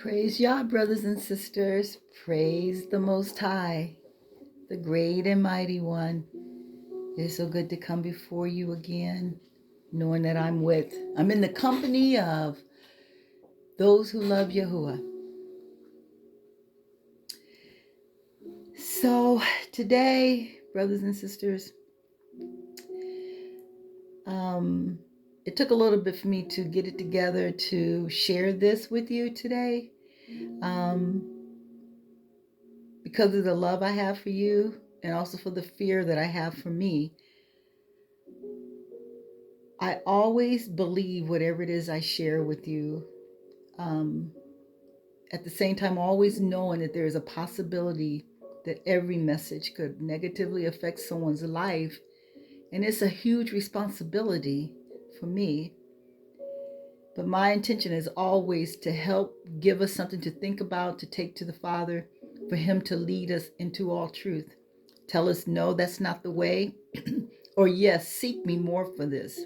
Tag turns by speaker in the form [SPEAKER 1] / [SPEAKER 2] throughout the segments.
[SPEAKER 1] Praise Yah, brothers and sisters. Praise the Most High, the great and mighty one. It is so good to come before you again, knowing that I'm in the company of those who love Yahuwah. So today, brothers and sisters, it took a little bit for me to get it together to share this with you today. Because of the love I have for you and also for the fear that I have for me. I always believe whatever it is I share with you. At the same time, always knowing that there is a possibility that every message could negatively affect someone's life. And it's a huge responsibility for me. But my intention is always to help give us something to think about, to take to the Father, for Him to lead us into all truth. Tell us, no, that's not the way. Or yes, seek me more for this.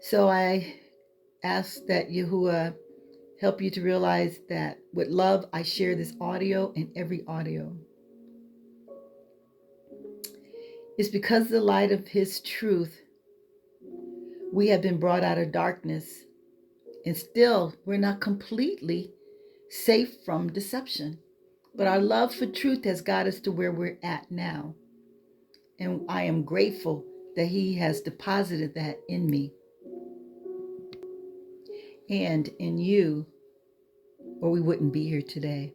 [SPEAKER 1] So I ask that Yahuwah help you to realize that with love, I share this audio and every audio. It's because of the light of His truth, we have been brought out of darkness, and still we're not completely safe from deception. But our love for truth has got us to where we're at now. And I am grateful that He has deposited that in me and in you, or we wouldn't be here today.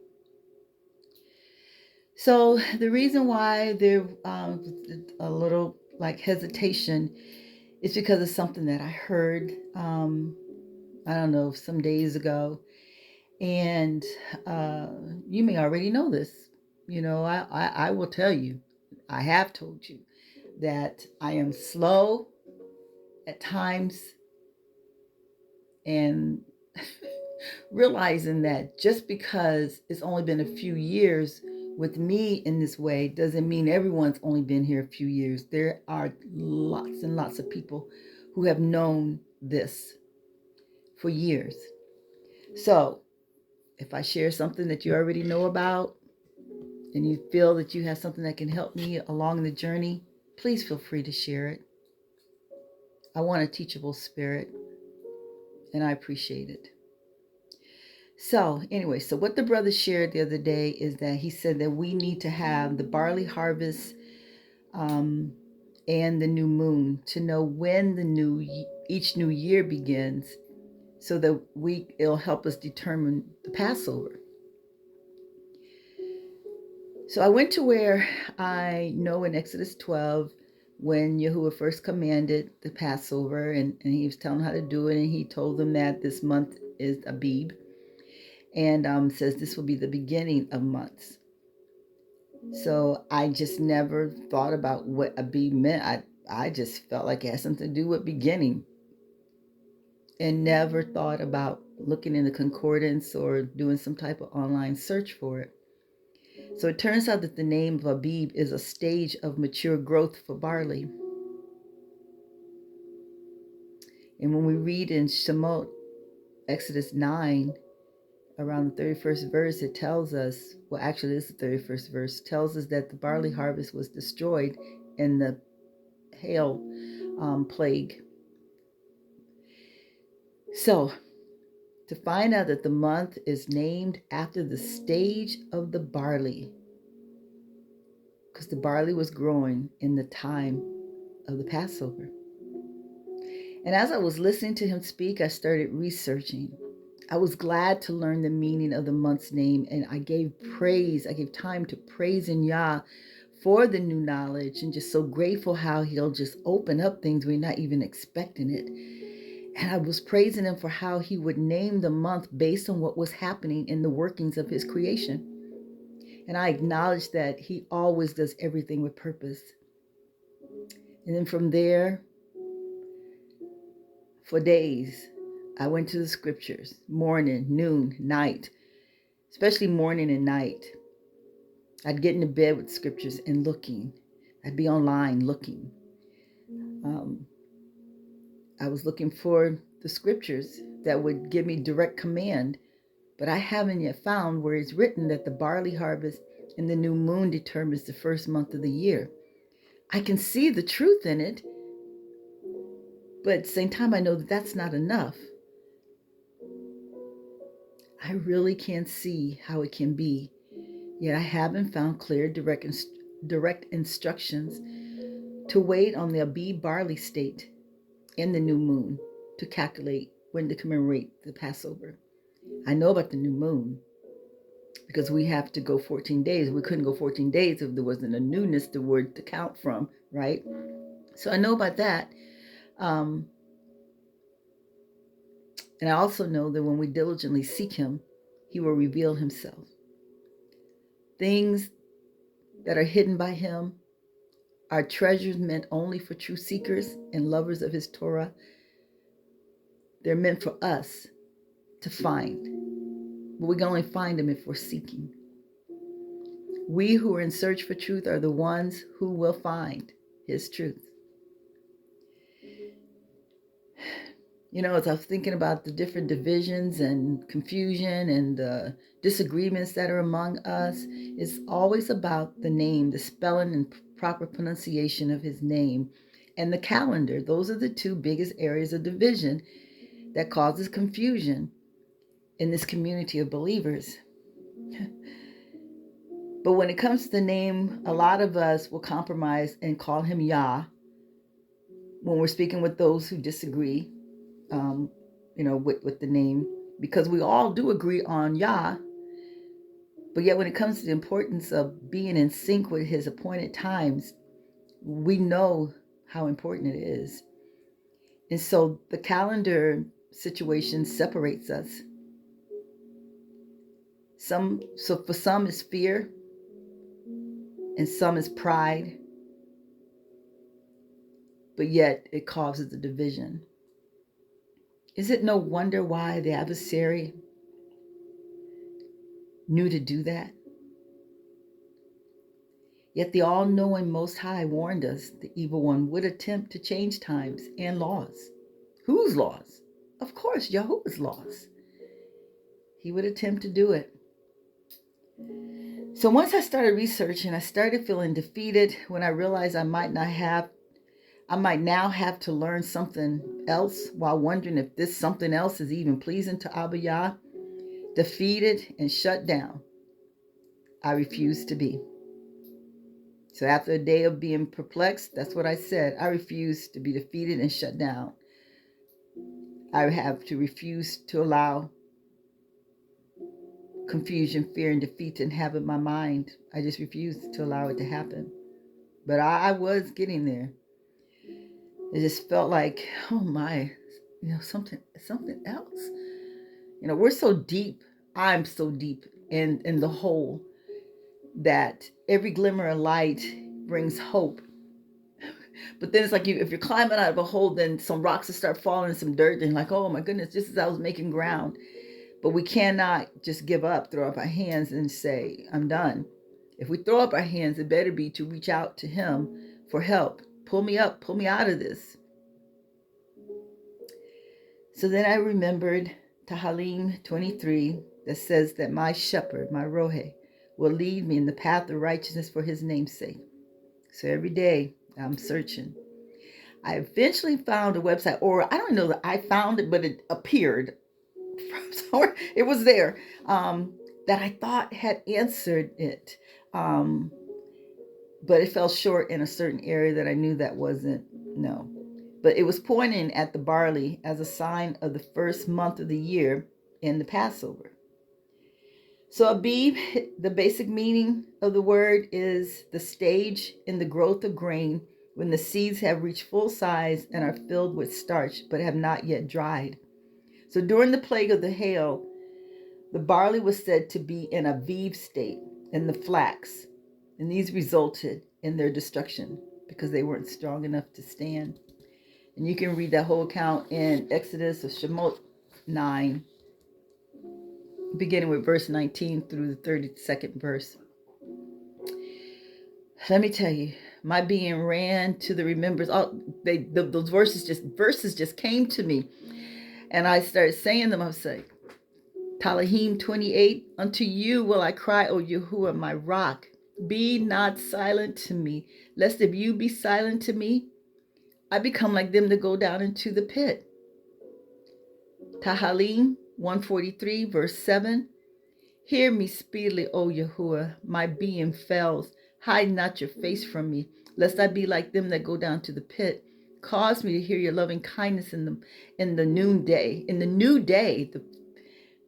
[SPEAKER 1] So the reason why there a little like hesitation is because of something that I heard, I don't know, some days ago. And you may already know this. You know, I will tell you, I have told you that I am slow at times, and realizing that just because it's only been a few years with me in this way doesn't mean everyone's only been here a few years. There are lots and lots of people who have known this for years. So if I share something that you already know about and you feel that you have something that can help me along the journey, please feel free to share it. I want a teachable spirit, and I appreciate it. So anyway, so what the brother shared the other day is that he said that we need to have the barley harvest and the new moon to know when each new year begins, so that it'll help us determine the Passover. So I went to where I know in Exodus 12, when Yahuwah first commanded the Passover, and he was telling them how to do it, and he told them that this month is Abib, and says this will be the beginning of months. So I just never thought about what Abib meant. I just felt like it had something to do with beginning, and never thought about looking in the concordance or doing some type of online search for it. So it turns out that the name of Abib is a stage of mature growth for barley. And when we read in Shemot, Exodus 9, around the 31st verse, it tells us, well, actually, this is the 31st verse, tells us that the barley harvest was destroyed in the hail plague. So, to find out that the month is named after the stage of the barley, because the barley was growing in the time of the Passover. And as I was listening to him speak, I started researching. I was glad to learn the meaning of the month's name, and I gave time to praise in Yah for the new knowledge, and just so grateful how He'll just open up things we're not even expecting it. And I was praising Him for how He would name the month based on what was happening in the workings of His creation. And I acknowledged that He always does everything with purpose. And then from there, for days, I went to the scriptures, morning, noon, night, especially morning and night. I'd get into bed with scriptures and looking. I'd be online looking. I was looking for the scriptures that would give me direct command, but I haven't yet found where it's written that the barley harvest and the new moon determines the first month of the year. I can see the truth in it, but at the same time, I know that that's not enough. I really can't see how it can be, yet I haven't found clear, direct instructions to wait on the Abib barley state in the new moon to calculate when to commemorate the Passover. I know about the new moon because we have to go 14 days. We couldn't go 14 days if there wasn't a newness to word to count from, right? So I know about that. And I also know that when we diligently seek him, he will reveal himself. Things that are hidden by him are treasures meant only for true seekers and lovers of his Torah. They're meant for us to find, but we can only find them if we're seeking. We who are in search for truth are the ones who will find his truth. You know, as I was thinking about the different divisions and confusion and disagreements that are among us, it's always about the name, the spelling and proper pronunciation of his name, and the calendar. Those are the two biggest areas of division that causes confusion in this community of believers. But when it comes to the name, a lot of us will compromise and call him Yah when we're speaking with those who disagree, with the name, because we all do agree on Yah. But yet when it comes to the importance of being in sync with his appointed times, we know how important it is. And so the calendar situation separates us. So for some is fear, and some is pride, but yet it causes a division. Is it no wonder why the adversary knew to do that? Yet the all-knowing Most High warned us the evil one would attempt to change times and laws. Whose laws? Of course, Yahuwah's laws. He would attempt to do it. So once I started researching, I started feeling defeated when I realized I might now have to learn something else while wondering if this something else is even pleasing to Abba Yah. Defeated and shut down, I refused to be. So after a day of being perplexed, that's what I said. I refuse to be defeated and shut down. I have to refuse to allow confusion, fear, and defeat to inhabit my mind. I just refuse to allow it to happen. But I was getting there. It just felt like, oh my, something else. We're so deep. I'm so deep in the hole that every glimmer of light brings hope. But then it's like if you're climbing out of a hole, then some rocks will start falling, some dirt, and like, oh my goodness, just as I was making ground. But we cannot just give up, throw up our hands and say, I'm done. If we throw up our hands, it better be to reach out to him for help. Pull me up, pull me out of this. So then I remembered Tehillim 23 that says that my shepherd, my Rohe, will lead me in the path of righteousness for his name's sake. So every day I'm searching. I eventually found a website, or I don't know that I found it, but it appeared from somewhere. It was there, that I thought had answered it. But it fell short in a certain area that I knew that wasn't, no. But it was pointing at the barley as a sign of the first month of the year in the Passover. So Abib, the basic meaning of the word is the stage in the growth of grain when the seeds have reached full size and are filled with starch but have not yet dried. So during the plague of the hail, the barley was said to be in a Aviv state, and the flax, and these resulted in their destruction because they weren't strong enough to stand. And you can read that whole account in Exodus of Shemot 9, beginning with verse 19 through the 32nd verse. Let me tell you, my being ran to the remembrance. Those verses just came to me. And I started saying them. I was like, Talahim 28, unto you will I cry, O Yahuwah, my rock. Be not silent to me, lest if you be silent to me, I become like them that go down into the pit. Tahalim 143, verse 7. Hear me speedily, O Yahuwah, my being fails. Hide not your face from me, lest I be like them that go down to the pit. Cause me to hear your loving kindness in the noonday, in the new day,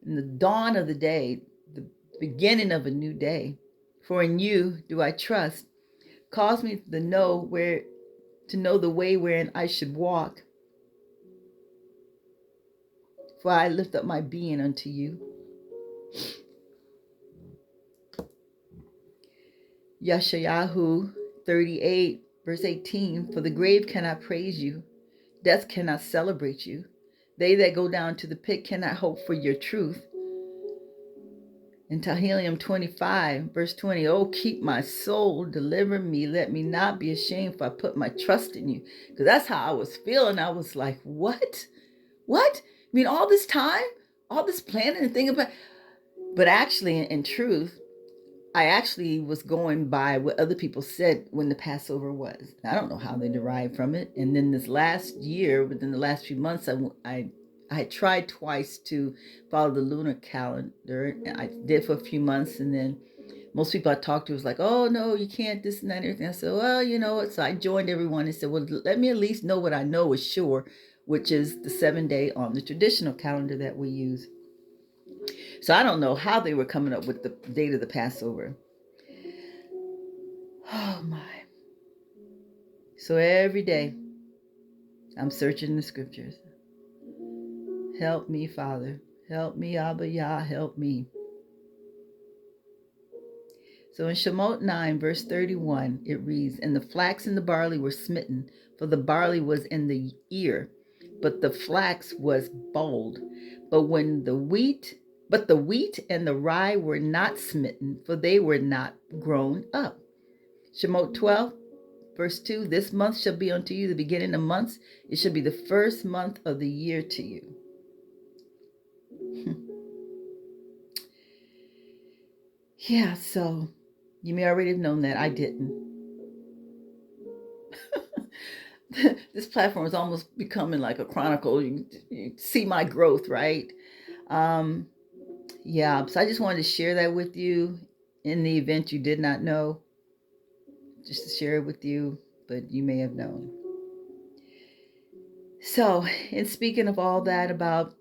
[SPEAKER 1] in the dawn of the day, the beginning of a new day. For in you do I trust. Cause me to know the way wherein I should walk. For I lift up my being unto you. Yeshayahu 38, verse 18. For the grave cannot praise you. Death cannot celebrate you. They that go down to the pit cannot hope for your truth. In Tehillim 25, verse 20, oh, keep my soul, deliver me, let me not be ashamed, for I put my trust in you. Because that's how I was feeling. I was like, what? What? I mean, all this time, all this planning and thinking about, but actually, in truth, I actually was going by what other people said when the Passover was. I don't know how they derived from it. And then this last year, within the last few months, I had tried twice to follow the lunar calendar. I did for a few months, and then most people I talked to was like, oh, no, you can't, this and that and everything. I said, well, you know what? So I joined everyone and said, well, let me at least know what I know is sure, which is the 7-day on the traditional calendar that we use. So I don't know how they were coming up with the date of the Passover. Oh, my. So every day, I'm searching the scriptures. Help me, Father. Help me, Abba Yah, help me. So in Shemot 9, verse 31, it reads, and the flax and the barley were smitten, for the barley was in the ear, but the flax was bold. But the wheat and the rye were not smitten, for they were not grown up. Shemot 12, verse 2, this month shall be unto you the beginning of months. It shall be the first month of the year to you. Yeah, so you may already have known that. I didn't. This platform is almost becoming like a chronicle. You see my growth, right? Yeah, so I just wanted to share that with you in the event you did not know. Just to share it with you, but you may have known. So, in speaking of all that about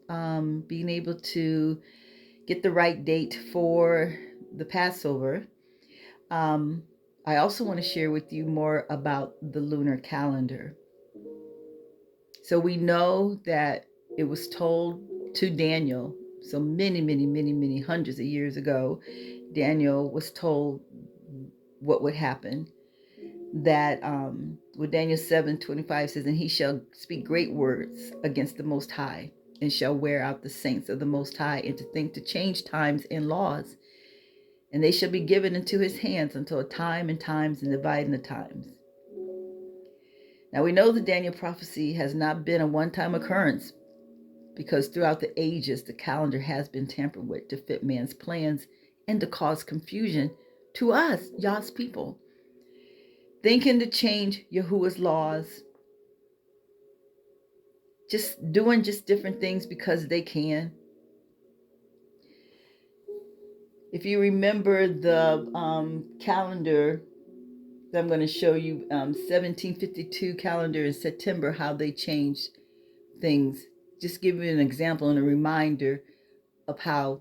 [SPEAKER 1] being able to get the right date for the Passover, I also want to share with you more about the lunar calendar. So we know that it was told to Daniel, so many hundreds of years ago, Daniel was told what would happen. That what Daniel 7:25 says, and he shall speak great words against the Most High, and shall wear out the saints of the Most High, and to think to change times and laws. And they shall be given into his hands until a time and times and dividing the times. Now we know the Daniel prophecy has not been a one-time occurrence, because throughout the ages the calendar has been tampered with to fit man's plans and to cause confusion to us, Yah's people, thinking to change Yahuwah's laws, just doing different things because they can. If you remember the calendar that I'm going to show you, 1752 calendar in September, how they changed things. Just give you an example and a reminder of how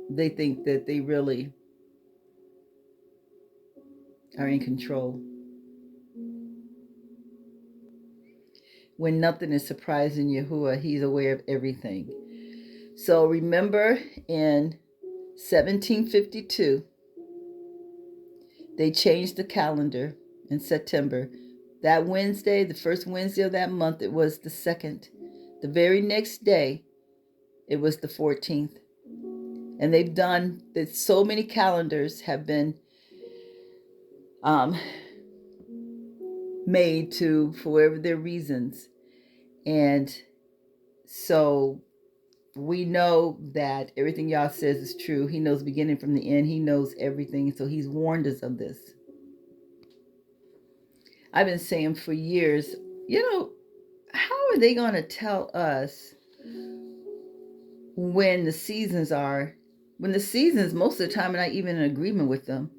[SPEAKER 1] they think that they really are in control. When nothing is surprising Yahuwah, he's aware of everything. So remember in 1752, they changed the calendar in September. That Wednesday, the first Wednesday of that month, it was the 2nd. The very next day, it was the 14th. And they've done that. So many calendars have been made for whatever their reasons. And So we know that everything y'all says is true. He knows the beginning from the end. He knows everything. So he's warned us of this. I've been saying for years, how are they going to tell us when the seasons are, when the seasons, most of the time, I'm not even in agreement with them.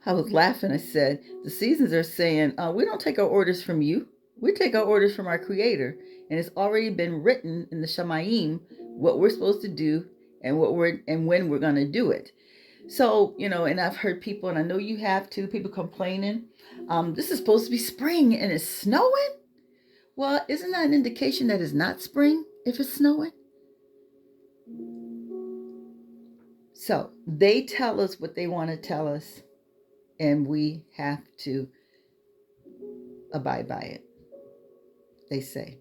[SPEAKER 1] I was laughing. I said, the seasons are saying, we don't take our orders from you. We take our orders from our Creator. And it's already been written in the Shamayim what we're supposed to do and when we're going to do it. So, and I've heard people, and I know you have too, people complaining, this is supposed to be spring and it's snowing. Well, isn't that an indication that it's not spring if it's snowing? So they tell us what they want to tell us, and we have to abide by it, they say.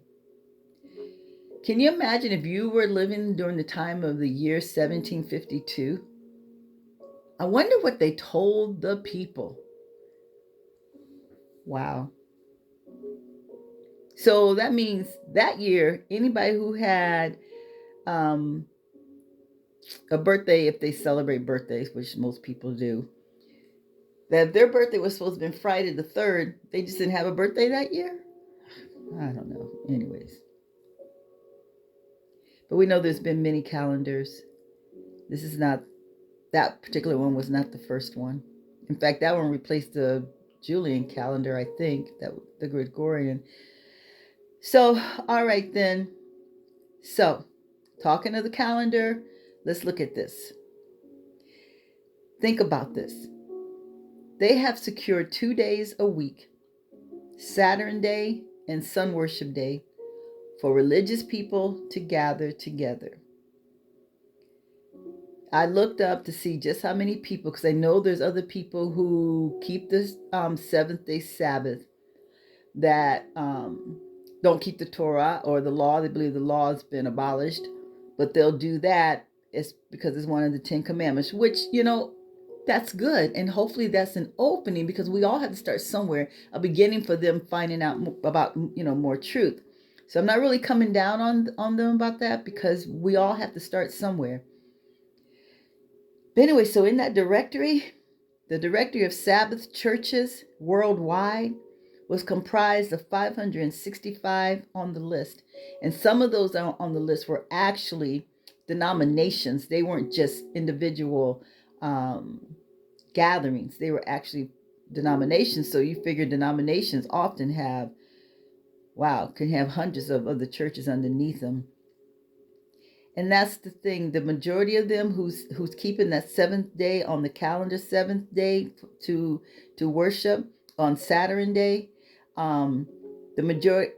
[SPEAKER 1] Can you imagine if you were living during the time of the year 1752? I wonder what they told the people. Wow. So that means that year, anybody who had a birthday, if they celebrate birthdays, which most people do, that if their birthday was supposed to have been Friday the 3rd, they just didn't have a birthday that year? I don't know. Anyways. But we know there's been many calendars. This is not, that particular one was not the first one. In fact, that one replaced the Julian calendar, I think, that the Gregorian. So, all right then. So, talking of the calendar, let's look at this. Think about this. They have secured 2 days a week, Saturn Day and Sun Worship Day, for religious people to gather together. I looked up to see just how many people, because I know there's other people who keep this seventh-day Sabbath that don't keep the Torah or the law. They believe the law has been abolished, but they'll do that. It's because it's one of the 10 commandments, which, that's good. And hopefully that's an opening, because we all have to start somewhere, a beginning for them finding out about, more truth. So I'm not really coming down on them about that, because we all have to start somewhere. But anyway, so in that directory, the directory of Sabbath churches worldwide was comprised of 565 on the list. And some of those on the list were actually denominations. They weren't just individual gatherings. They were actually denominations. So you figure denominations often can have hundreds of other churches underneath them. And that's the thing. The majority of them who's keeping that 7th day on the calendar, 7th day to worship on Saturn Day, the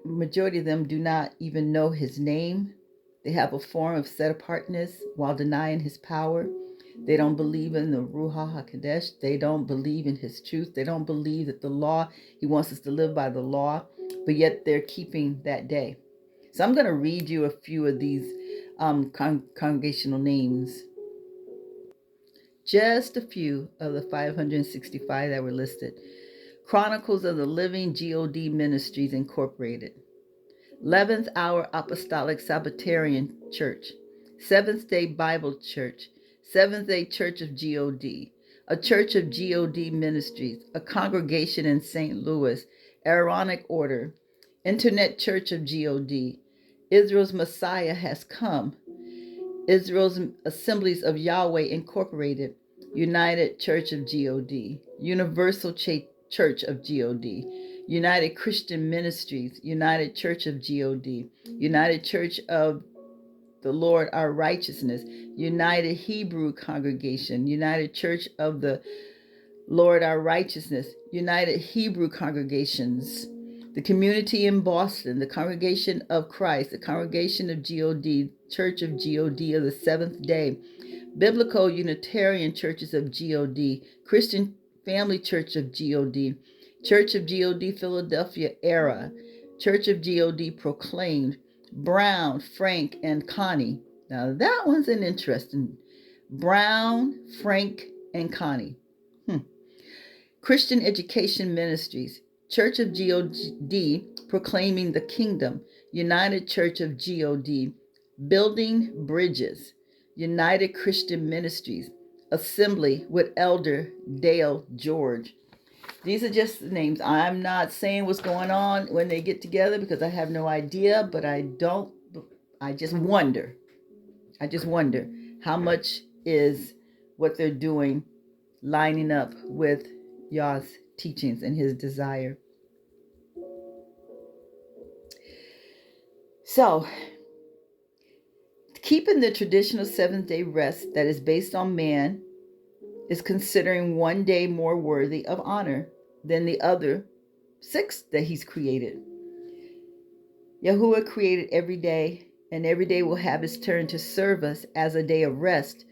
[SPEAKER 1] majority of them do not even know his name. They have a form of set apartness while denying his power. They don't believe in the Ruach HaKodesh. They don't believe in his truth. They don't believe that the law, he wants us to live by the law, but yet they're keeping that day. So I'm going to read you a few of these congregational names. Just a few of the 565 that were listed. Chronicles of the Living God Ministries Incorporated. 11th Hour Apostolic Sabbatarian Church. Seventh-day Bible Church. Seventh-day Church of God. A Church of God Ministries. A congregation in St. Louis. Aaronic Order. Internet Church of God. Israel's Messiah Has Come. Israel's Assemblies of Yahweh Incorporated. United Church of God. Universal Church of God. United Christian Ministries. United Church of God. United Church of the Lord Our Righteousness. United Hebrew Congregation. United Church of the Lord Our Righteousness. United Hebrew Congregations. The Community in Boston, the Congregation of Christ, the Congregation of God, Church of God of the Seventh Day, Biblical Unitarian Churches of God, Christian Family Church of God, Church of God Philadelphia Era, Church of God Proclaimed, Brown, Frank, and Connie. Now that one's an interesting. Brown, Frank, and Connie. Christian Education Ministries, Church of God, proclaiming the kingdom. United Church of God, building bridges. United Christian Ministries, Assembly with Elder Dale George. These are just the names. I'm not saying what's going on when they get together because I have no idea, but I just wonder. I just wonder how much is what they're doing lining up with Yah's teachings and his desire. So, keeping the traditional seventh-day rest that is based on man is considering one day more worthy of honor than the other six that he's created. Yahuwah created every day, and every day will have its turn to serve us as a day of rest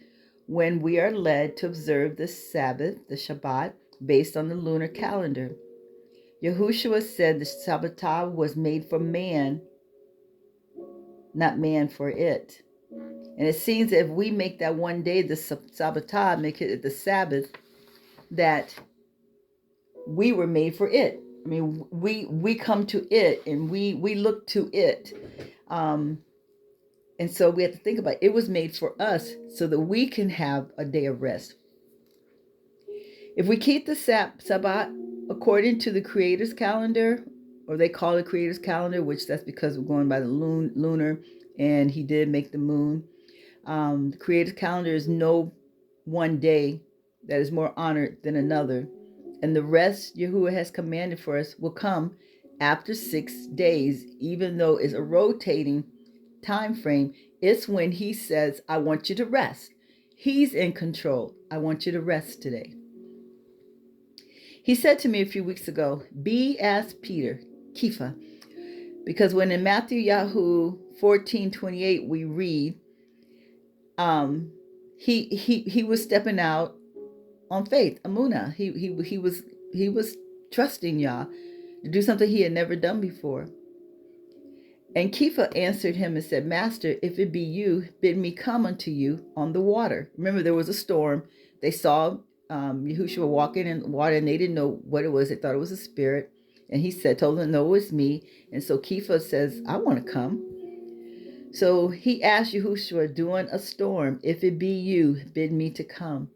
[SPEAKER 1] when we are led to observe the Sabbath, the Shabbat, based on the lunar calendar. Yahushua said the Sabbath was made for man, not man for it. And it seems that if we make that one day the Sabbath, make it the Sabbath, that we were made for it. I mean, we come to it and we look to it. And so we have to think about it. It was made for us so that we can have a day of rest. If we keep the Sabbath according to the Creator's calendar, or they call it Creator's calendar, which that's because we're going by the lunar, and he did make the moon. The Creator's calendar is no one day that is more honored than another. And the rest Yahuwah has commanded for us will come after 6 days, even though it's a rotating time frame. It's when he says, I want you to rest. He's in control. I want you to rest today. He said to me a few weeks ago, be as Peter, Kefa, because when in Matthew Yahoo 14:28 we read, he was stepping out on faith, Amunah. He was trusting Yah to do something he had never done before. And Kefa answered him and said, Master, if it be you, bid me come unto you on the water. Remember, there was a storm. They saw Yahushua walking in water, and they didn't know what it was. They thought it was a spirit. And he told them, no, it's me. And so Kefa says, I want to come. So he asked Yahushua during a storm, if it be you, bid me to come.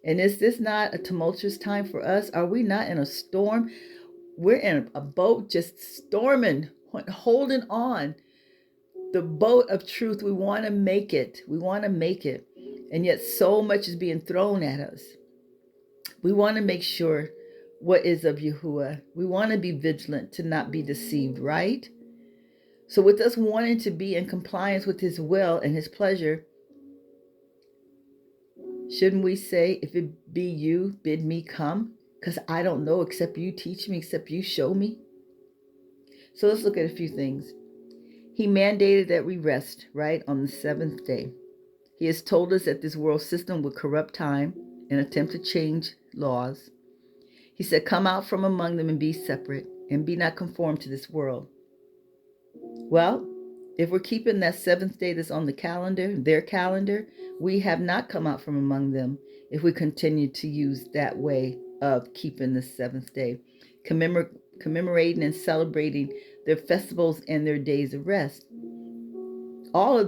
[SPEAKER 1] And is this not a tumultuous time for us? Are we not in a storm? We're in a boat just storming, holding on. The boat of truth, we want to make it. We want to make it. And yet so much is being thrown at us. We want to make sure what is of Yahuwah. We want to be vigilant to not be deceived, right? So with us wanting to be in compliance with his will and his pleasure, shouldn't we say, if it be you, bid me come? Because I don't know except you teach me, except you show me. So let's look at a few things. He mandated that we rest, right, on the seventh day. He has told us that this world system will corrupt time and attempt to change laws. He said, come out from among them and be separate, and be not conformed to this world. Well, if we're keeping that seventh day that's on the calendar, their calendar, we have not come out from among them if we continue to use that way of keeping the seventh day, commemorating and celebrating their festivals and their days of rest. All of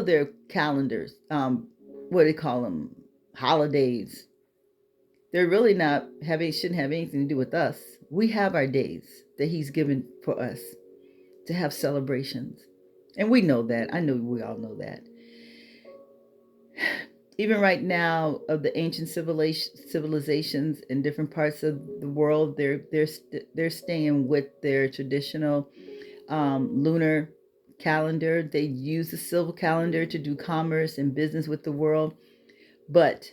[SPEAKER 1] their calendars, what do they call them? Holidays. They're really shouldn't have anything to do with us. We have our days that he's given for us to have celebrations. And we know that. I know we all know that. Even right now, of the ancient civilizations in different parts of the world, they're staying with their traditional lunar calendar. They use the silver calendar to do commerce and business with the world, but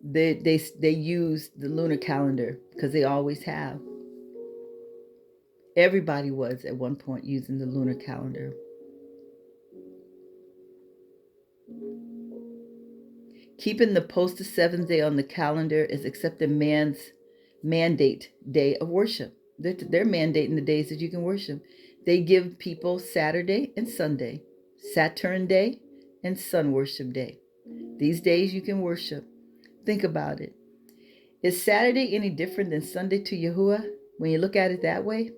[SPEAKER 1] they use the lunar calendar because they always have. Everybody was at one point using the lunar calendar. Keeping the posted seventh day on the calendar is accepting man's mandate day of worship. They're mandating the days that you can worship. They give people Saturday and Sunday, Saturn Day and Sun Worship Day. These days you can worship. Think about it. Is Saturday any different than Sunday to Yahuwah? when you look at it that way.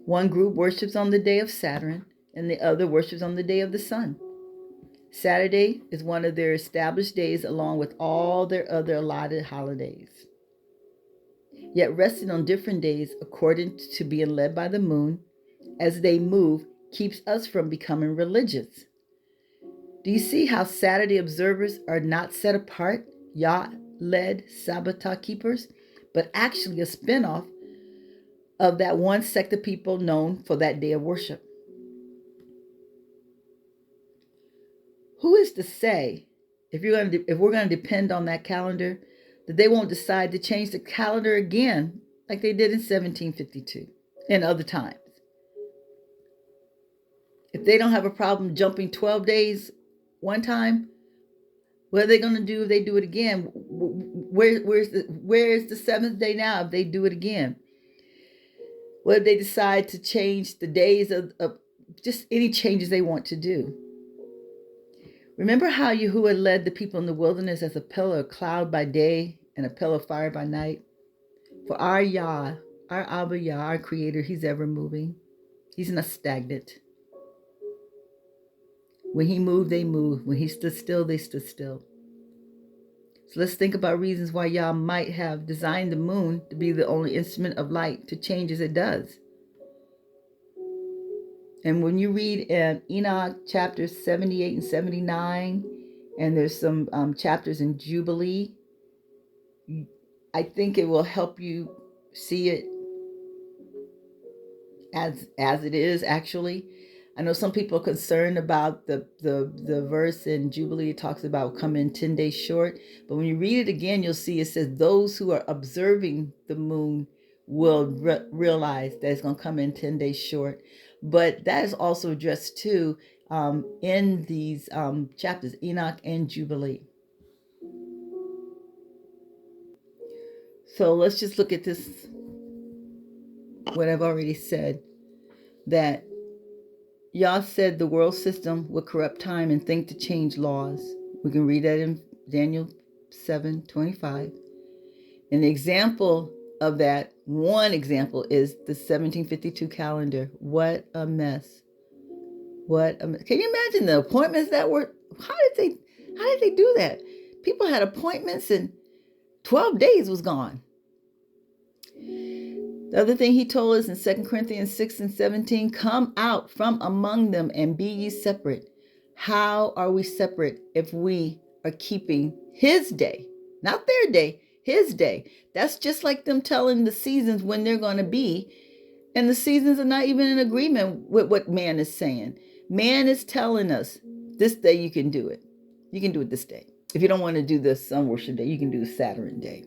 [SPEAKER 1] One group worships on the day of Saturn, and the other worships on the day of the sun. Saturday is one of their established days along with all their other allotted holidays. Yet resting on different days according to being led by the moon as they move keeps us from becoming religious. Do you see how Saturday observers are not set apart, Yah-led Sabbath keepers, but actually a spinoff of that one sect of people known for that day of worship? Who is to say, if we're going to depend on that calendar, that they won't decide to change the calendar again like they did in 1752 and other times? If they don't have a problem jumping 12 days one time, what are they going to do if they do it again? Where's the seventh day now if they do it again? What if they decide to change the days of just any changes they want to do? Remember how Yahuwah led the people in the wilderness as a pillar of cloud by day and a pillar of fire by night? For our Yah, our Abba Yah, our Creator, He's ever moving. He's not stagnant. When He moved, they moved. When He stood still, they stood still. So let's think about reasons why Yah might have designed the moon to be the only instrument of light to change as it does. And when you read in Enoch chapters 78 and 79, and there's some chapters in Jubilee, I think it will help you see it as it is actually. I know some people are concerned about the verse in Jubilee. It talks about coming 10 days short. But when you read it again, you'll see it says those who are observing the moon will realize that it's going to come in 10 days short. But that is also addressed too in these chapters, Enoch and Jubilee. So let's just look at this, what I've already said, that Yah said the world system would corrupt time and think to change laws. We can read that in Daniel 7:25. An example of that, one example, is the 1752 calendar. What a mess. Can you imagine the appointments that were? How did they do that? People had appointments and 12 days was gone. The other thing he told us in 2 Corinthians 6 and 17, come out from among them and be ye separate. How are we separate if we are keeping his day? Not their day, his day. That's just like them telling the seasons when they're going to be. And the seasons are not even in agreement with what man is saying. Man is telling us, this day you can do it. You can do it this day. If you don't want to do the sun worship day, you can do the Saturn day.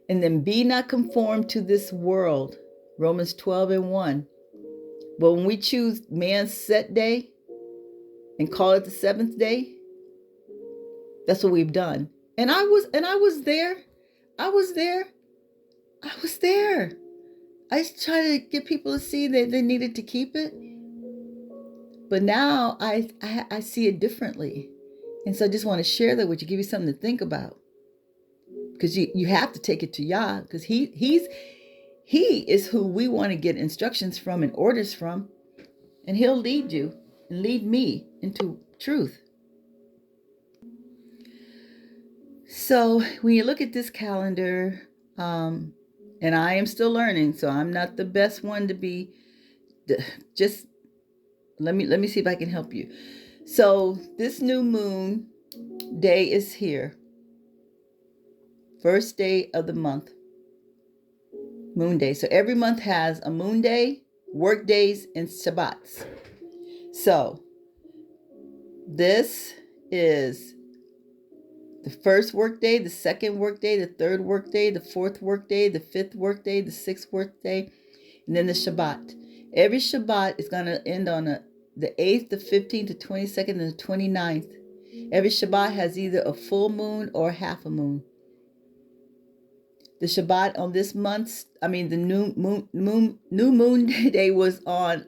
[SPEAKER 1] And then be not conformed to this world, Romans 12 and 1. But when we choose man's set day and call it the seventh day, that's what we've done. And I was there. I was there. I tried to get people to see that they needed to keep it. But now I see it differently. And so I just want to share that with you, give you something to think about. Because you have to take it to Yah, because he is who we want to get instructions from and orders from, and he'll lead you and lead me into truth. So when you look at this calendar, and I am still learning, so I'm not the best one to be. Just let me see if I can help you. So this new moon day is here. First day of the month, moon day. So every month has a moon day, work days, and Shabbats. So this is the first work day, the second work day, the third work day, the fourth work day, the fifth work day, the sixth work day, and then the Shabbat. Every Shabbat is going to end on the 8th, the 15th, the 22nd, and the 29th. Every Shabbat has either a full moon or half a moon. The Shabbat on this month's, the new moon day was on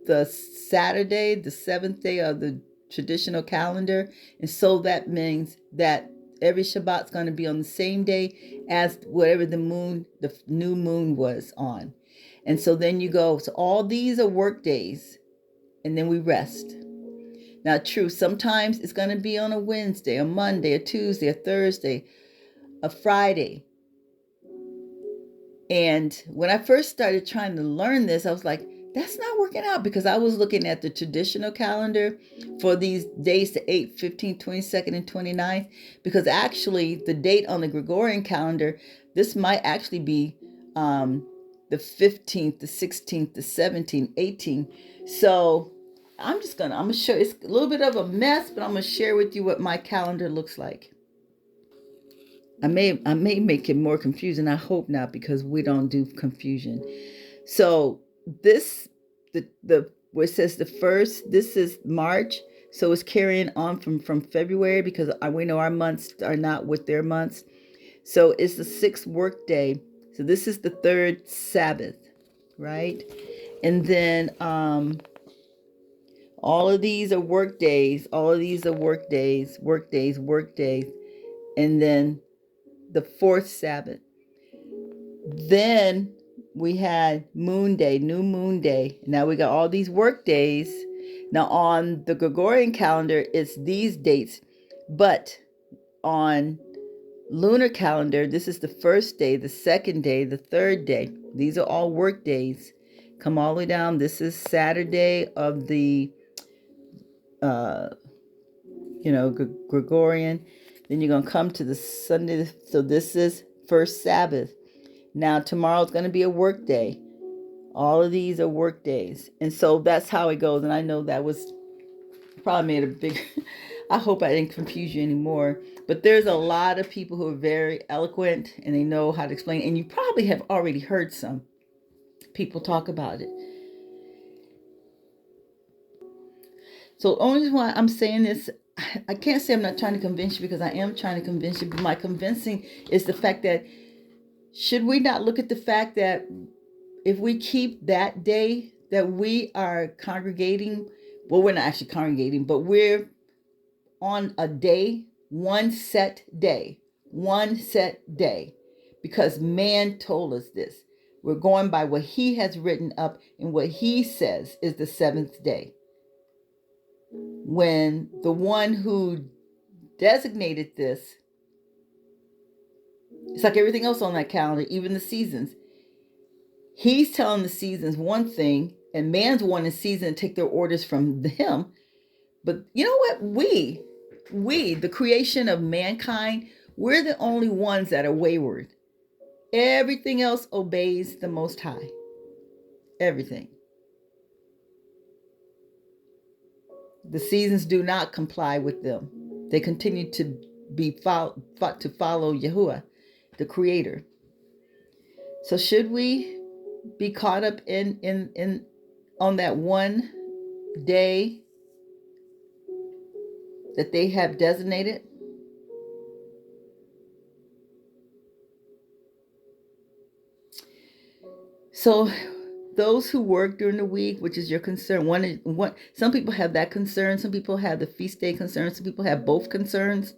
[SPEAKER 1] the Saturday, the 7th day of the traditional calendar. And so that means that every Shabbat's going to be on the same day as whatever the new moon was on. And so then you go, so all these are work days, and then we rest. Now, true, sometimes it's going to be on a Wednesday, a Monday, a Tuesday, a Thursday, a Friday. And when I first started trying to learn this, I was like, that's not working out, because I was looking at the traditional calendar for these days, the 8th, 15th, 22nd, and 29th, because actually the date on the Gregorian calendar, this might actually be the 15th, the 16th, the 17th, 18th. So I'm going to show, it's a little bit of a mess, but I'm going to share with you what my calendar looks like. I may make it more confusing. I hope not, because we don't do confusion. So this, the where it says the first, this is March. So it's carrying on from February, because we know our months are not with their months. So it's the 6th work day. So this is the 3rd Sabbath, right? And then all of these are work days. All of these are work days. And then the 4th Sabbath. Then we had Moon Day, New Moon Day. Now we got all these work days. Now on the Gregorian calendar, it's these dates. But on lunar calendar, this is the 1st day, the 2nd day, the 3rd day. These are all work days. Come all the way down. This is Saturday of the, Gregorian. Then you're going to come to the Sunday. So this is first Sabbath. Now tomorrow's going to be a work day. All of these are work days. And so that's how it goes. And I know that was probably made a big, I hope I didn't confuse you anymore. But there's a lot of people who are very eloquent and they know how to explain. And you probably have already heard some people talk about it. So the only reason why I'm saying this, I can't say I'm not trying to convince you, because I am trying to convince you. But my convincing is the fact that, should we not look at the fact that if we keep that day that we are congregating, well, we're not actually congregating, but we're on a day, one set day, because man told us this. We're going by what he has written up, and what he says is the 7th day. When the one who designated this, it's like everything else on that calendar, even the seasons. He's telling the seasons one thing, and man's wanting the season to take their orders from him. But you know what? We, the creation of mankind, we're the only ones that are wayward. Everything else obeys the Most High. Everything. The seasons do not comply with them. They continue to follow Yahuwah, the Creator. So should we be caught up in on that one day that they have designated? So those who work during the week, which is your concern, some people have that concern, some people have the feast day concern, some people have both concerns.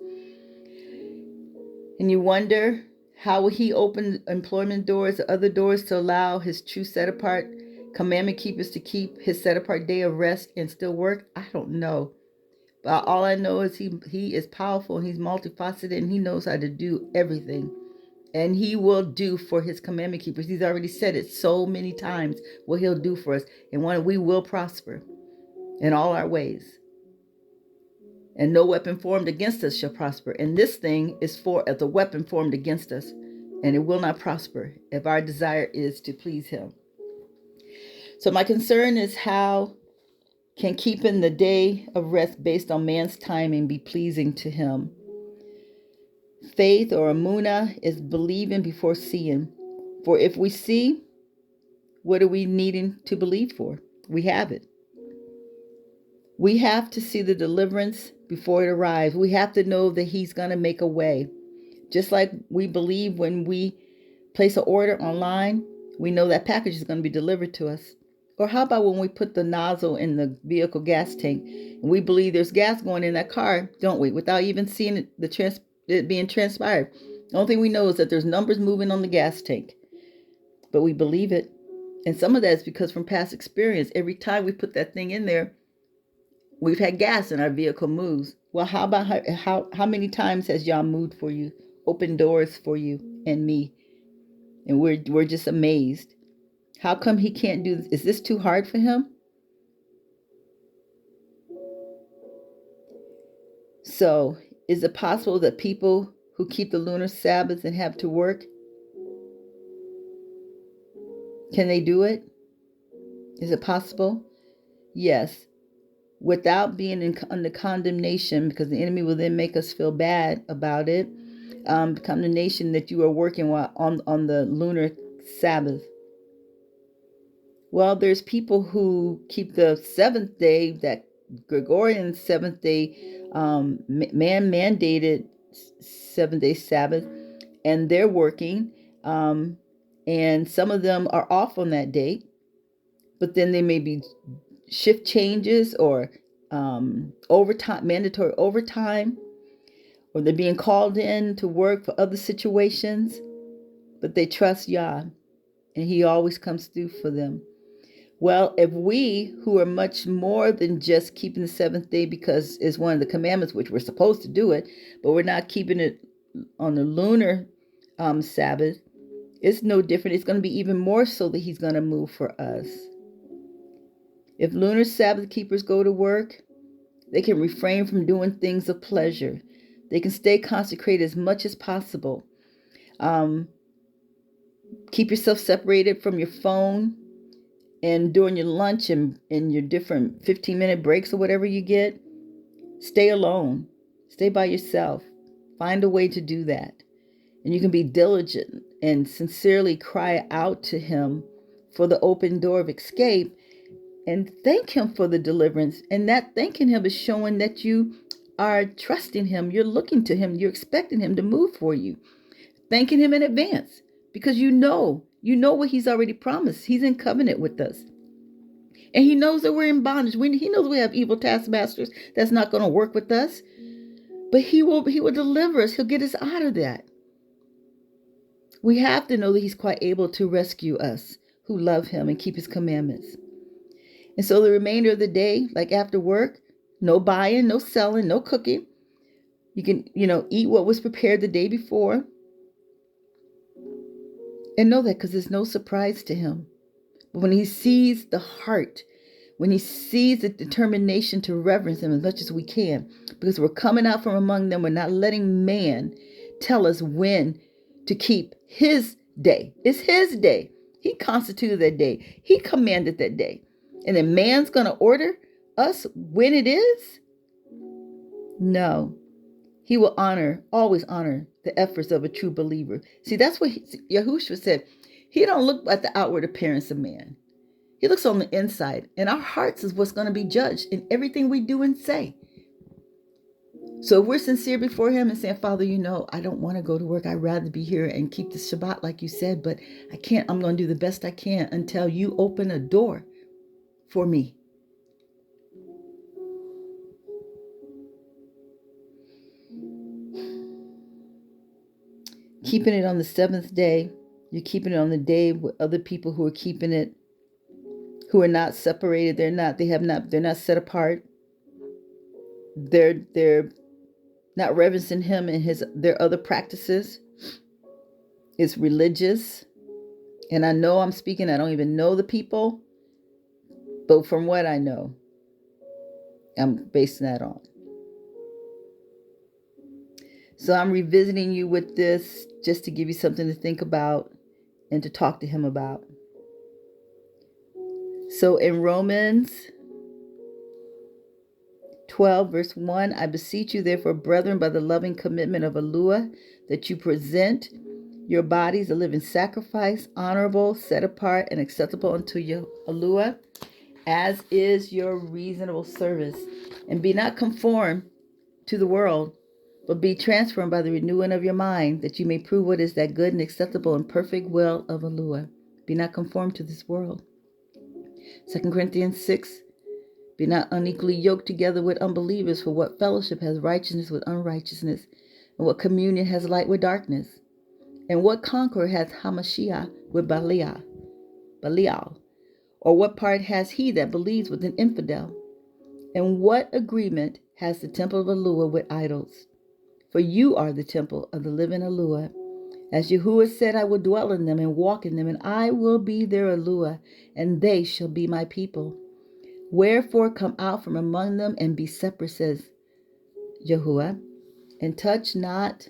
[SPEAKER 1] And you wonder, how will he open employment doors, other doors, to allow his true set apart commandment keepers to keep his set apart day of rest and still work? I don't know. But all I know is he is powerful, and he's multifaceted, and he knows how to do everything. And he will do for his commandment keepers. He's already said it so many times, what he'll do for us. And we will prosper in all our ways. And no weapon formed against us shall prosper. And this thing is as a weapon formed against us, and it will not prosper if our desire is to please him. So my concern is, how can keeping the day of rest based on man's timing be pleasing to him? Faith, or emunah, is believing before seeing. For if we see, what are we needing to believe for? We have it. We have to see the deliverance before it arrives. We have to know that he's going to make a way. Just like we believe when we place an order online, we know that package is going to be delivered to us. Or how about when we put the nozzle in the vehicle gas tank, and we believe there's gas going in that car, don't we? Without even seeing the it being transpired. The only thing we know is that there's numbers moving on the gas tank, but we believe it. And some of that is because from past experience, every time we put that thing in there, we've had gas and our vehicle moves. Well, how about how many times has Yah moved for you, opened doors for you and me? And we're just amazed. How come he can't do this? Is this too hard for him? So, is it possible that people who keep the lunar Sabbath and have to work, can they do it? Is it possible? Yes. Without being under condemnation, because the enemy will then make us feel bad about it. Condemnation that you are working while on the lunar Sabbath. Well, there's people who keep the seventh day, that Gregorian seventh day, man-mandated 7-day Sabbath, and they're working. And some of them are off on that day, but then they may be shift changes or overtime, mandatory overtime, or they're being called in to work for other situations, but they trust Yah, and he always comes through for them. Well, if we, who are much more than just keeping the seventh day because it's one of the commandments, which we're supposed to do it, but we're not keeping it on the lunar Sabbath, it's no different. It's going to be even more so that he's going to move for us. If lunar Sabbath keepers go to work, they can refrain from doing things of pleasure. They can stay consecrated as much as possible. Keep yourself separated from your phone, and during your lunch and your different 15-minute breaks or whatever you get, stay alone. Stay by yourself. Find a way to do that. And you can be diligent and sincerely cry out to him for the open door of escape and thank him for the deliverance. And that thanking him is showing that you are trusting him. You're looking to him. You're expecting him to move for you. Thanking him in advance because you know what he's already promised. He's in covenant with us. And he knows that we're in bondage. He knows we have evil taskmasters that's not going to work with us. But he will deliver us. He'll get us out of that. We have to know that he's quite able to rescue us who love him and keep his commandments. And so the remainder of the day, like after work, no buying, no selling, no cooking. You can, eat what was prepared the day before. And know that because it's no surprise to him. But when he sees the heart, when he sees the determination to reverence him as much as we can, because we're coming out from among them, we're not letting man tell us when to keep his day. It's his day. He constituted that day. He commanded that day. And then man's going to order us when it is? No. He will always honor the efforts of a true believer. See, that's what Yahushua said. He don't look at the outward appearance of man. He looks on the inside. And our hearts is what's going to be judged in everything we do and say. So if we're sincere before him and saying, Father, I don't want to go to work. I'd rather be here and keep the Shabbat like you said, but I can't. I'm going to do the best I can until you open a door for me. Keeping it on the seventh day, you're keeping it on the day with other people who are keeping it, who are not separated. They're not set apart. They're not reverencing him and their other practices. It's religious. And I know I'm speaking, I don't even know the people, but from what I know, I'm basing that on. So I'm revisiting you with this just to give you something to think about and to talk to him about. So in Romans 12, verse 1, I beseech you, therefore, brethren, by the loving commitment of Eluah, that you present your bodies a living sacrifice, honorable, set apart, and acceptable unto you, Eluah, as is your reasonable service. And be not conformed to the world, but be transformed by the renewing of your mind, that you may prove what is that good and acceptable and perfect will of Eluah. Be not conformed to this world. 2 Corinthians 6, be not unequally yoked together with unbelievers, for what fellowship has righteousness with unrighteousness? And what communion has light with darkness? And what concord has Hamashiach with Belial? Or what part has he that believes with an infidel? And what agreement has the temple of Eluah with idols? For you are the temple of the living Eluah. As Yahuwah said, I will dwell in them and walk in them, and I will be their Eluah, and they shall be my people. Wherefore come out from among them and be separate, says Yahuwah, and touch not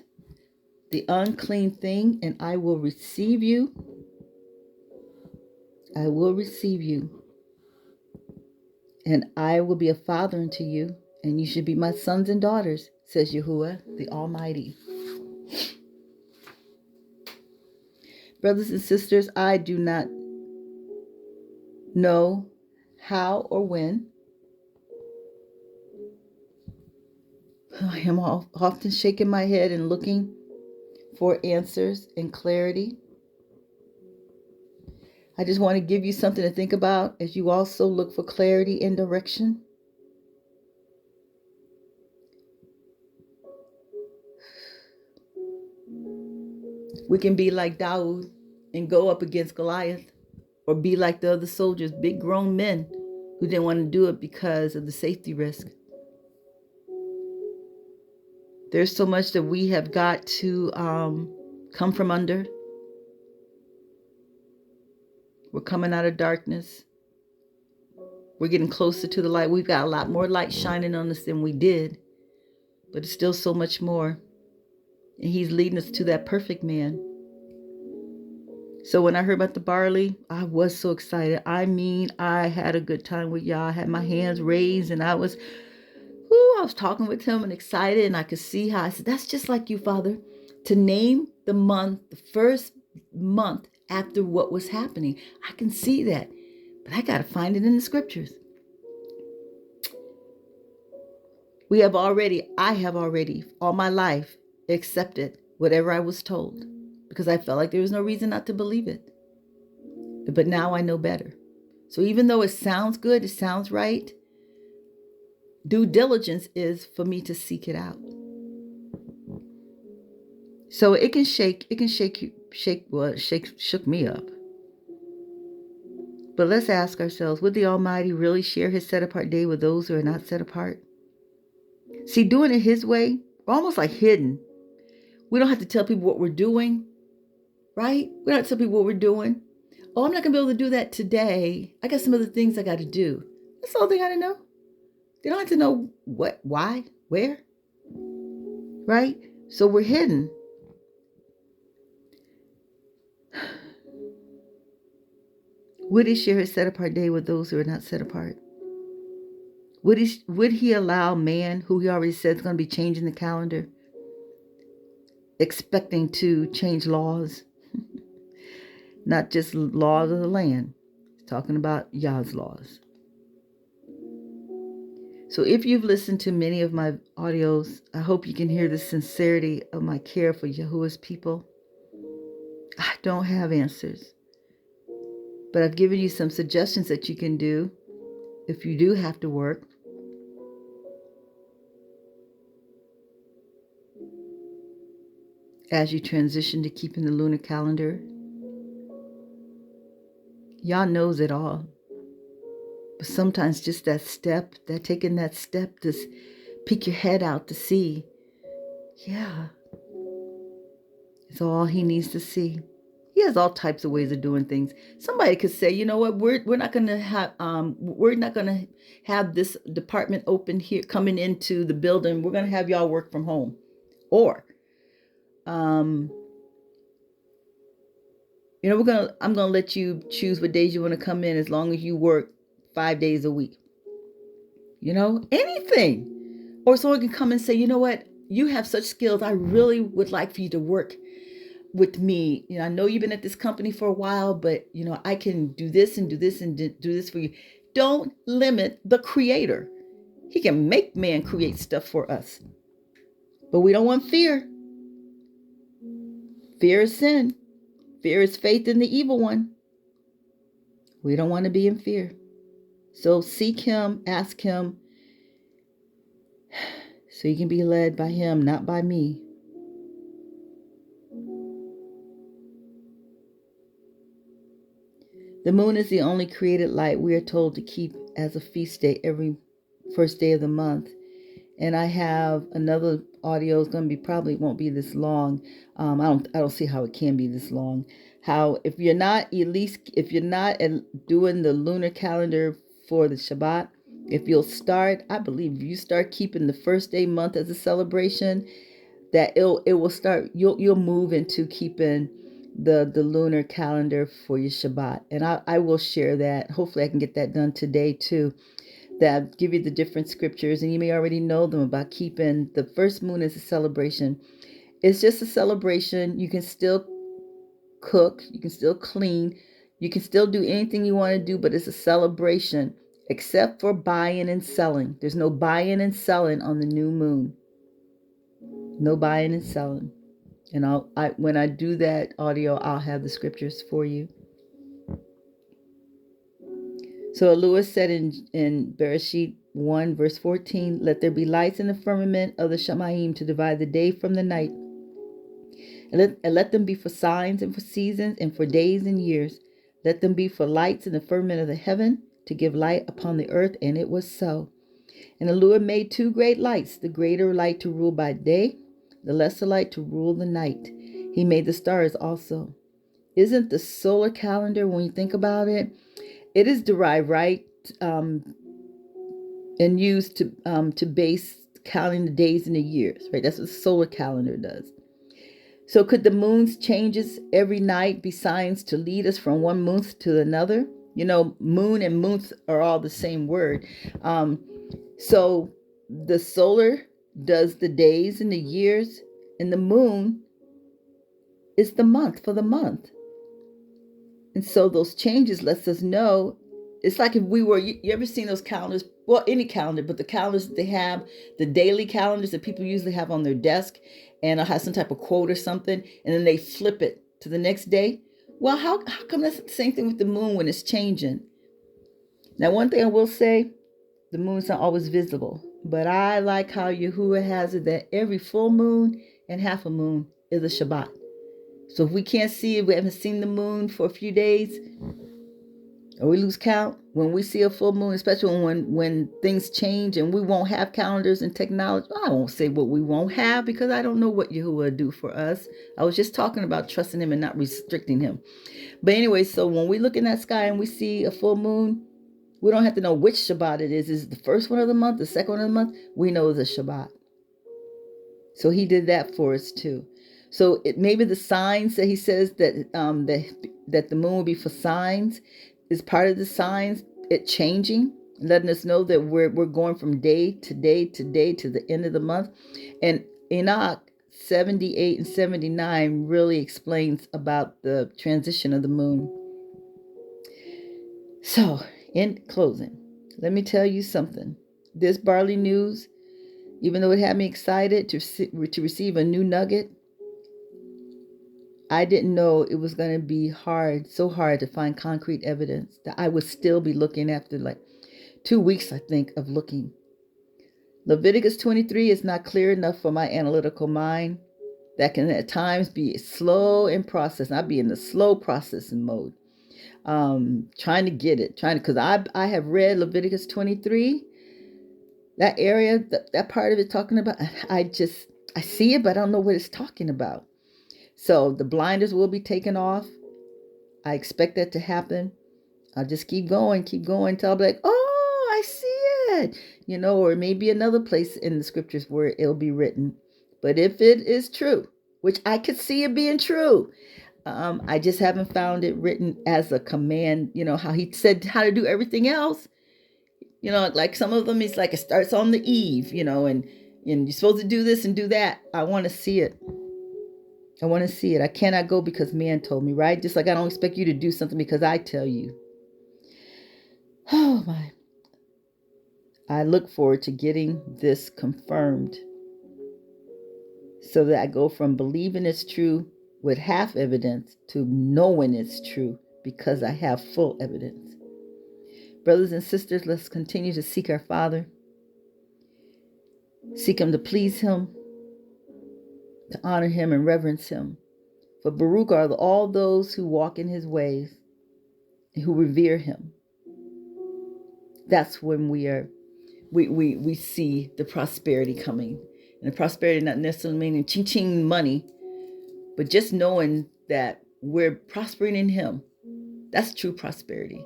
[SPEAKER 1] the unclean thing, and I will receive you. I will receive you, and I will be a father unto you, and you should be my sons and daughters, says Yahuwah, the Almighty. Brothers and sisters, I do not know how or when. I am often shaking my head and looking for answers and clarity. I just want to give you something to think about as you also look for clarity and direction. We can be like Daud and go up against Goliath, or be like the other soldiers, big grown men who didn't want to do it because of the safety risk. There's so much that we have got to come from under. We're coming out of darkness. We're getting closer to the light. We've got a lot more light shining on us than we did, but it's still so much more. And he's leading us to that perfect man. So when I heard about the barley, I was so excited. I mean, I had a good time with y'all. I had my hands raised and I was talking with him and excited, and I could see how I said, that's just like you, Father, to name the month, the first month after what was happening. I can see that, but I got to find it in the scriptures. I have already, all my life, accepted whatever I was told because I felt like there was no reason not to believe it. But now I know better. So even though it sounds good, it sounds right, due diligence is for me to seek it out. So it shook me up. But let's ask ourselves, would the Almighty really share his set apart day with those who are not set apart? See, doing it his way, we're almost like hidden. We don't have to tell people what we're doing, right? We don't have to tell people what we're doing. Oh, I'm not going to be able to do that today. I got some other things I got to do. That's all they got to know. They don't have to know what, why, where, right? So we're hidden. Would he share his set apart day with those who are not set apart? Would he allow man, who he already said is going to be changing the calendar, expecting to change laws? Not just laws of the land. He's talking about Yah's laws. So if you've listened to many of my audios, I hope you can hear the sincerity of my care for Yahuwah's people. I don't have answers, but I've given you some suggestions that you can do if you do have to work. As you transition to keeping the lunar calendar, Yah knows it all. But sometimes just taking that step to peek your head out to see, it's all he needs to see. He has all types of ways of doing things. Somebody could say, you know what, we're not gonna have this department open here coming into the building. We're gonna have y'all work from home. Or I'm gonna let you choose what days you want to come in as long as you work 5 days a week. Anything. Or someone can come and say, you know what, you have such skills. I really would like for you to work with me. I know you've been at this company for a while, but I can do this and do this and do this for you. Don't limit the Creator. He can make man create stuff for us. But we don't want fear. Fear is sin. Fear is faith in the evil one. We don't want to be in fear. So seek him, ask him, so you can be led by him, not by me. The moon is the only created light we are told to keep as a feast day every first day of the month. And I have another audio. It's going to be, probably won't be this long. I don't see how it can be this long. How if you're not doing the lunar calendar for the Shabbat, if you'll start, I believe if you start keeping the first day month as a celebration, that it will start. You'll move into keeping the lunar calendar for your Shabbat, and I will share that. Hopefully, I can get that done today too. That give you the different scriptures, and you may already know them about keeping the first moon as a celebration. It's just a celebration. You can still cook, you can still clean, you can still do anything you want to do, but it's a celebration, except for buying and selling. There's no buying and selling on the new moon. No buying and selling. And when I do that audio, I'll have the scriptures for you. So Lewis said in Bereshit 1 verse 14, let there be lights in the firmament of the Shamayim to divide the day from the night. And let them be for signs and for seasons and for days and years. Let them be for lights in the firmament of the heaven to give light upon the earth. And it was so. And the Lord made 2 great lights, the greater light to rule by day, the lesser light to rule the night. He made the stars also. Isn't the solar calendar, when you think about it, it is derived, right, and used to base counting the days and the years, right? That's what the solar calendar does. So could the moon's changes every night be signs to lead us from one month to another? You know, moon and month are all the same word. So the solar does the days and the years, and the moon is the month for the month. And so those changes lets us know. It's like if we were, you ever seen those calendars? Well, any calendar, but the calendars that they have, the daily calendars that people usually have on their desk, and it'll have some type of quote or something, and then they flip it to the next day. Well, how come that's the same thing with the moon when it's changing? Now, one thing I will say, the moon's not always visible, but I like how Yahuwah has it that every full moon and half a moon is a Shabbat. So if we can't see it, we haven't seen the moon for a few days, or we lose count, when we see a full moon, especially when things change and we won't have calendars and technology. I won't say what we won't have because I don't know what Yahuwah will do for us. I was just talking about trusting him and not restricting him. But anyway, so when we look in that sky and we see a full moon, we don't have to know which Shabbat it is. Is it the first one of the month, the second one of the month? We know it's a Shabbat. So he did that for us too. So it maybe the signs that he says that that the moon will be for signs is part of the signs, it changing, letting us know that we're going from day to day to day to the end of the month. And Enoch 78 and 79 really explains about the transition of the moon. So in closing, let me tell you something. This Barley News, even though it had me excited to receive a new nugget, I didn't know it was going to be so hard to find concrete evidence, that I would still be looking after like 2 weeks, I think, of looking. Leviticus 23 is not clear enough for my analytical mind. That can at times be slow in process. I'd be in the slow processing mode, trying to get it, because I have read Leviticus 23, that area, that part of it talking about, I see it, but I don't know what it's talking about. So the blinders will be taken off. I expect that to happen. I'll just keep going until I'll be like, oh, I see it. Or maybe another place in the scriptures where it'll be written. But if it is true, which I could see it being true, I just haven't found it written as a command, how he said how to do everything else. Like some of them, it's like it starts on the eve, and you're supposed to do this and do that. I want to see it. I cannot go because man told me, right? Just like I don't expect you to do something because I tell you. Oh my. I look forward to getting this confirmed so that I go from believing it's true with half evidence to knowing it's true because I have full evidence. Brothers and sisters, let's continue to seek our Father. Seek him to please him, to honor him and reverence him. For Baruch are all those who walk in his ways. who revere him, that's when we see the prosperity coming. And the prosperity not necessarily meaning ching money, but just knowing that we're prospering in him. That's true prosperity.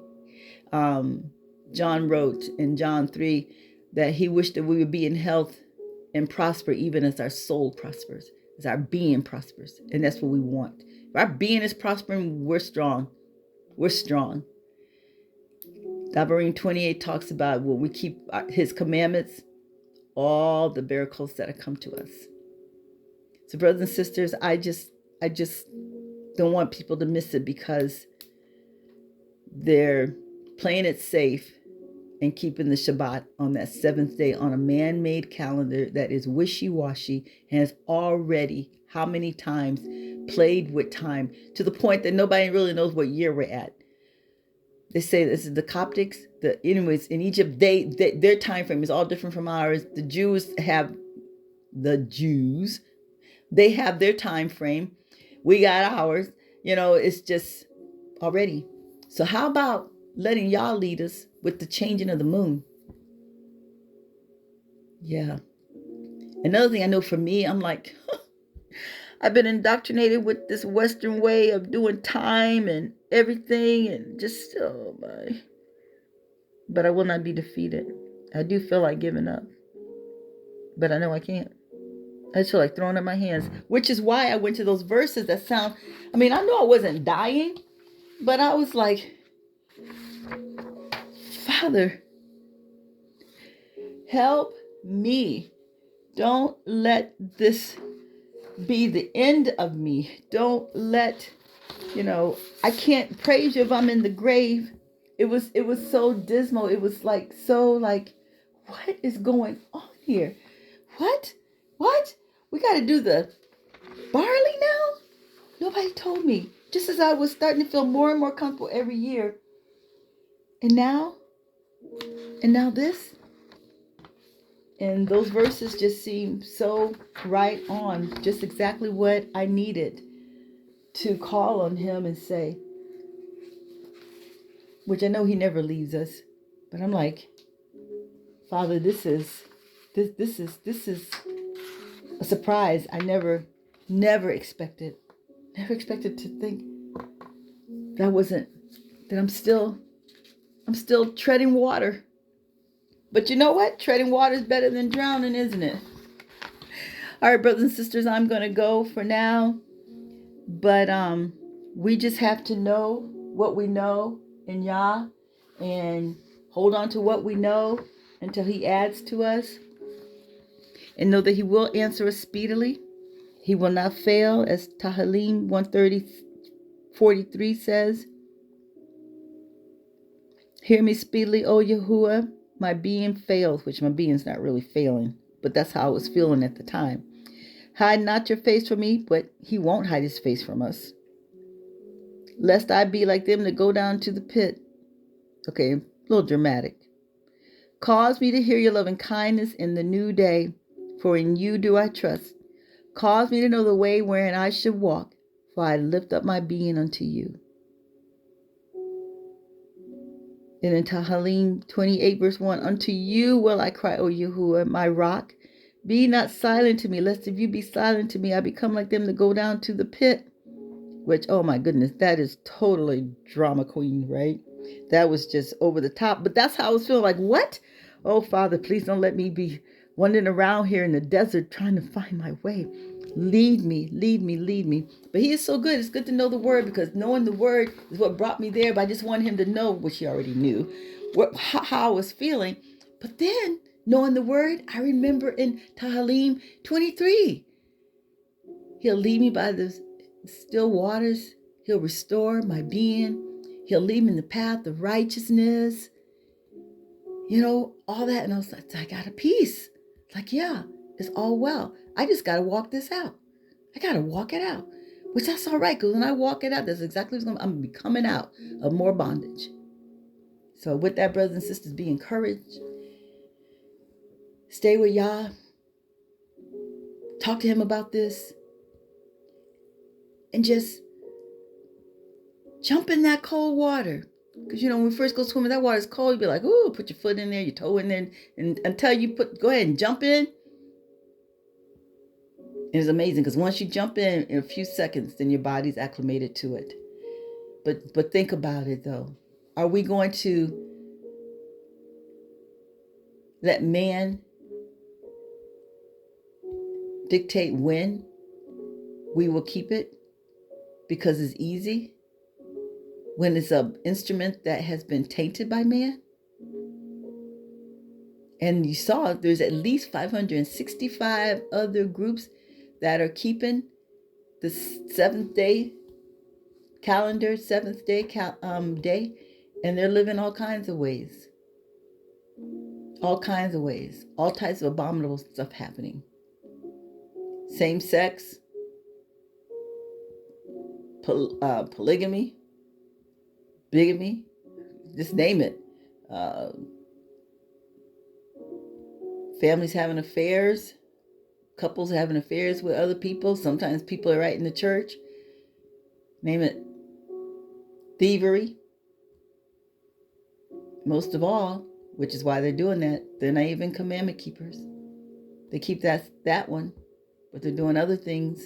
[SPEAKER 1] John wrote in John 3 that he wished that we would be in health and prosper even as our soul prospers, as our being prospers. And that's what we want. If our being is prospering, we're strong. We're strong. Deuteronomy 28 talks about when we keep his commandments, all the miracles that have come to us. So brothers and sisters, I just don't want people to miss it because they're playing it safe and keeping the Shabbat on that seventh day on a man-made calendar that is wishy-washy and has already, how many times, played with time to the point that nobody really knows what year we're at. They say this is the Coptics. Anyways, in Egypt, their time frame is all different from ours. The Jews, they have their time frame. We got ours. It's just already. So how about letting y'all lead us with the changing of the moon? Yeah. Another thing I know for me, I'm like, I've been indoctrinated with this Western way of doing time and everything, and just, oh my. But I will not be defeated. I do feel like giving up, but I know I can't. I just feel like throwing up my hands, which is why I went to those verses that sound, I know I wasn't dying, but I was like, Father, help me. Don't let this be the end of me. Don't let, I can't praise you if I'm in the grave. It was so dismal. It was like, what is going on here? What? We got to do the barley now? Nobody told me. Just as I was starting to feel more and more comfortable every year. And now this. And those verses just seem so right on, just exactly what I needed to call on him and say, which I know he never leaves us, but I'm like, Father, this is a surprise. I never expected to think that I'm still treading water. But you know what? Treading water is better than drowning, isn't it? All right, brothers and sisters, I'm going to go for now. But we just have to know what we know in Yah and hold on to what we know until he adds to us. And know that he will answer us speedily. He will not fail, as Tehillim 130:43 says. Hear me speedily, O Yahuwah. My being fails, which my being's not really failing, but that's how I was feeling at the time. Hide not your face from me, but he won't hide his face from us. Lest I be like them that go down to the pit. Okay, a little dramatic. Cause me to hear your loving kindness in the new day, for in you do I trust. Cause me to know the way wherein I should walk, for I lift up my being unto you. And in Tehillim 28:1, unto you will I cry, O Yahuwah, my rock. Be not silent to me, lest if you be silent to me, I become like them that go down to the pit. Which, oh my goodness, that is totally drama queen, right? That was just over the top. But that's how I was feeling, like, what? Oh, Father, please don't let me be wandering around here in the desert trying to find my way. Lead me. But he is so good. It's good to know the word, because knowing the word is what brought me there. But I just wanted him to know, which he already knew, how I was feeling. But then, knowing the word, I remember in Tehillim 23, he'll lead me by the still waters. He'll restore my being. He'll lead me in the path of righteousness. All that. And I was like, I got a peace. Like, yeah, it's all well. I just got to walk this out. I got to walk it out. Which that's all right, because when I walk it out, that's exactly what's I'm going to be coming out of more bondage. So with that, brothers and sisters, be encouraged. Stay with Yah. Talk to him about this. And just jump in that cold water. Because, when we first go swimming, that water's cold. You'd be like, ooh, put your foot in there, your toe in there. And until you go ahead and jump in. It's amazing because once you jump in a few seconds, then your body's acclimated to it. But think about it, though. Are we going to let man dictate when we will keep it because it's easy, when it's an instrument that has been tainted by man? And you saw there's at least 565 other groups that are keeping the seventh day calendar, seventh day day, and they're living all kinds of ways. All kinds of ways. All types of abominable stuff happening. Same sex, polygamy, bigamy, just name it. Families having affairs, couples having affairs with other people. Sometimes people are right in the church. Name it. Thievery. Most of all, which is why they're doing that, they're not even commandment keepers. They keep that one, but they're doing other things.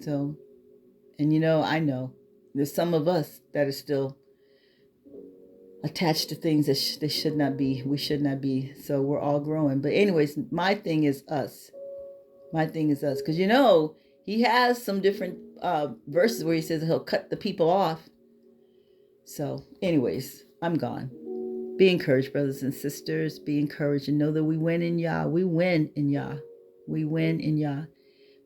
[SPEAKER 1] So, and I know there's some of us that are still attached to things that they should not be. We should not be. So we're all growing. But anyways, my thing is us. My thing is us. Because he has some different verses where he says he'll cut the people off. So anyways, I'm gone. Be encouraged, brothers and sisters. Be encouraged and know that we win in Yah. We win in Yah. We win in Yah.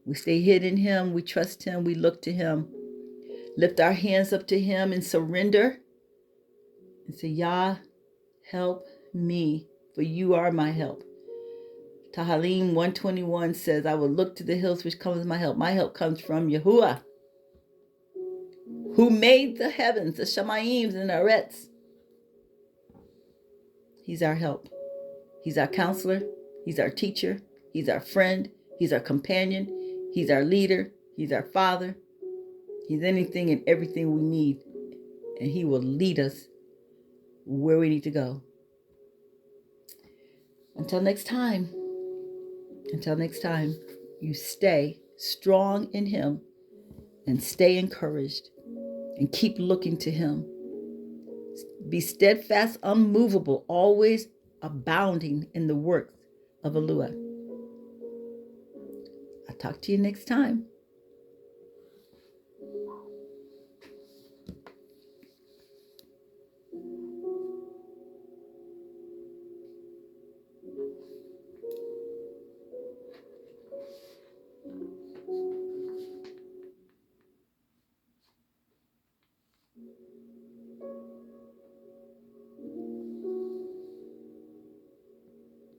[SPEAKER 1] We stay hid in him. We trust him. We look to him. Lift our hands up to him and surrender. And say, Yah, help me, for you are my help. Tahalim 121 says, I will look to the hills which comes my help. My help comes from Yahuwah, who made the heavens, the Shamayim and the Arets. He's our help. He's our counselor. He's our teacher. He's our friend. He's our companion. He's our leader. He's our father. He's anything and everything we need. And he will lead us where we need to go. Until next time, you stay strong in him and stay encouraged and keep looking to him. Be steadfast, unmovable, always abounding in the work of Alua. I'll talk to you next time.